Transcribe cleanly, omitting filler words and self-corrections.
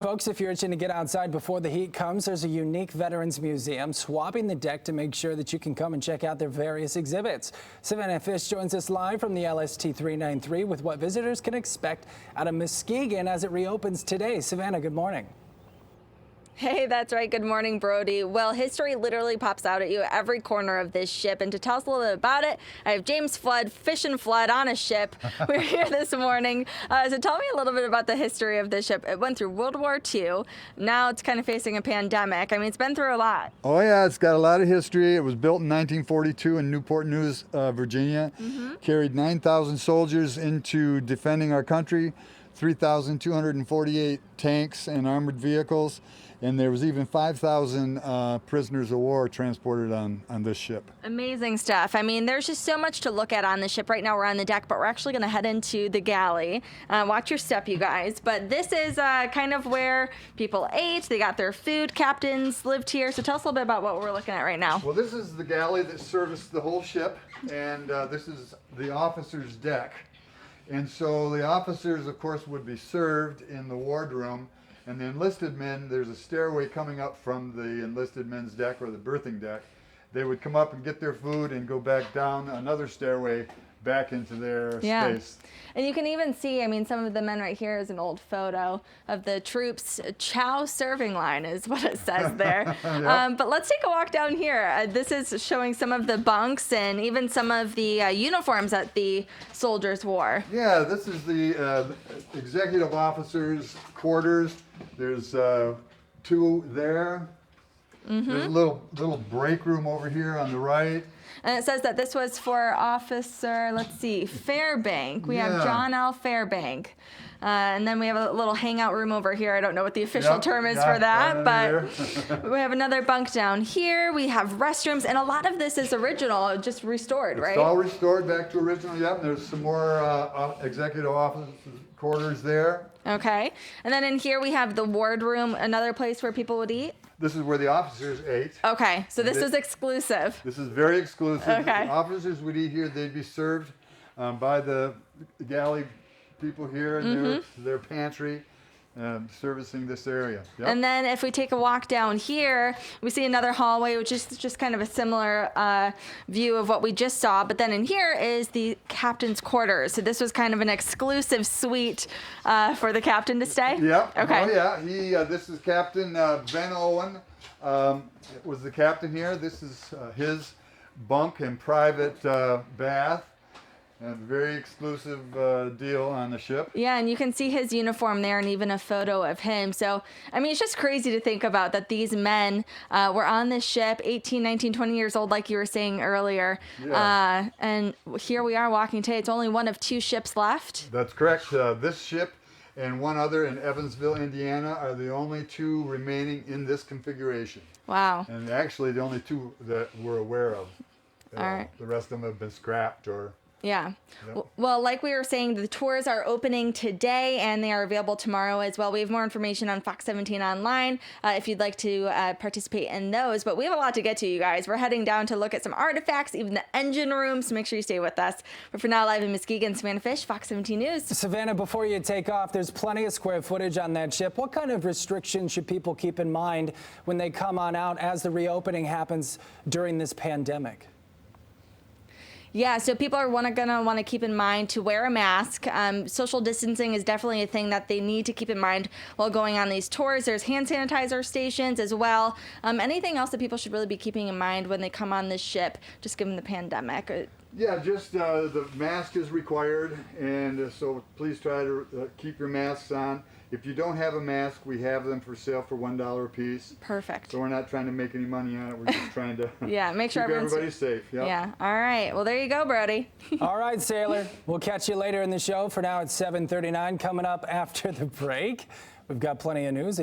Folks, if you're itching to get outside before the heat comes, there's a unique Veterans Museum swapping the deck to make sure that you can come and check out their various exhibits. Savannah Fish joins us live from the LST 393 with what visitors can expect out of Muskegon as it reopens today. Savannah, good morning. Hey, that's right. Good morning, Brody. Well, history literally pops out at you at every corner of this ship. And to tell us a little bit about it, I have James Flood, Fish and Flood on a ship. We're here this morning. So tell me a little bit about the history of this ship. It went through World War II. Now it's kind of facing a pandemic. I mean, it's been through a lot. Oh, yeah, it's got a lot of history. It was built in 1942 in Newport News, Virginia. Carried 9,000 soldiers into defending our country, 3,248 tanks and armored vehicles. And there was even 5,000 prisoners of war transported on this ship. Amazing stuff. I mean, there's just so much to look at on the ship. Right now we're on the deck, but we're actually going to head into the galley. Watch your step, you guys. But this is kind of where people ate. They got their food. Captains lived here. So tell us a little bit about what we're looking at right now. Well, this is the galley that serviced the whole ship, and this is the officer's deck. And so the officers, of course, would be served in the wardroom. And the enlisted men, there's a stairway coming up from the enlisted men's deck or the berthing deck. They would come up and get their food and go back down another stairway back into their space. And you can even see, I mean, some of the men right here is an old photo of the troops' chow serving line is what it says there. Yep. But let's take a walk down here. This is showing some of the bunks and even some of the uniforms that the soldiers wore. Yeah, this is the executive officers' quarters. There's two there. There's a little break room over here on the right. And it says that this was for Officer, let's see, Fairbank. We have John L. Fairbank. And then we have a little hangout room over here. I don't know what the official term is for that, but we have another bunk down here. We have restrooms, and a lot of this is original, just restored, right? It's all restored back to original, yep. There's some more executive office quarters there. Okay. And then in here we have the wardroom, another place where people would eat. This is where the officers ate. Okay, so this is exclusive. This is very exclusive. Okay. The officers would eat here. They'd be served by the galley people here in their pantry, servicing this area. Yep. And then if we take a walk down here, we see another hallway, which is just kind of a similar view of what we just saw. But then in here is the captain's quarters. So this was kind of an exclusive suite for the captain to stay? Yep. Okay. Oh, yeah. This is Captain Ben Owen. Was the captain here. This is his bunk and private bath. A very exclusive deal on the ship. Yeah, and you can see his uniform there and even a photo of him. So, I mean, it's just crazy to think about that these men were on this ship, 18, 19, 20 years old, like you were saying earlier. Yeah. And here we are walking today. It's only one of two ships left. That's correct. This ship and one other in Evansville, Indiana, are the only two remaining in this configuration. Wow. And actually the only two that we're aware of. All right. The rest of them have been scrapped or... Yeah. Yep. Well, like we were saying, the tours are opening today and they are available tomorrow as well. We have more information on Fox 17 online if you'd like to participate in those. But we have a lot to get to, you guys. We're heading down to look at some artifacts, even the engine room. So make sure you stay with us. But for now, live in Muskegon, Savannah Fish, Fox 17 News. Savannah, before you take off, there's plenty of square footage on that ship. What kind of restrictions should people keep in mind when they come on out as the reopening happens during this pandemic? Yeah, so people are going to want to keep in mind to wear a mask. Social distancing is definitely a thing that they need to keep in mind while going on these tours. There's hand sanitizer stations as well. Anything else that people should really be keeping in mind when they come on this ship, just given the pandemic? Yeah, just the mask is required, and so please try to keep your masks on. If you don't have a mask, we have them for sale for $1 a piece. Perfect. So we're not trying to make any money on it. We're just trying to make sure keep everybody safe. Yep. Yeah. All right. Well, there you go, Brody. All right, Sailor. We'll catch you later in the show. For now, it's 7:39 coming up after the break. We've got plenty of news.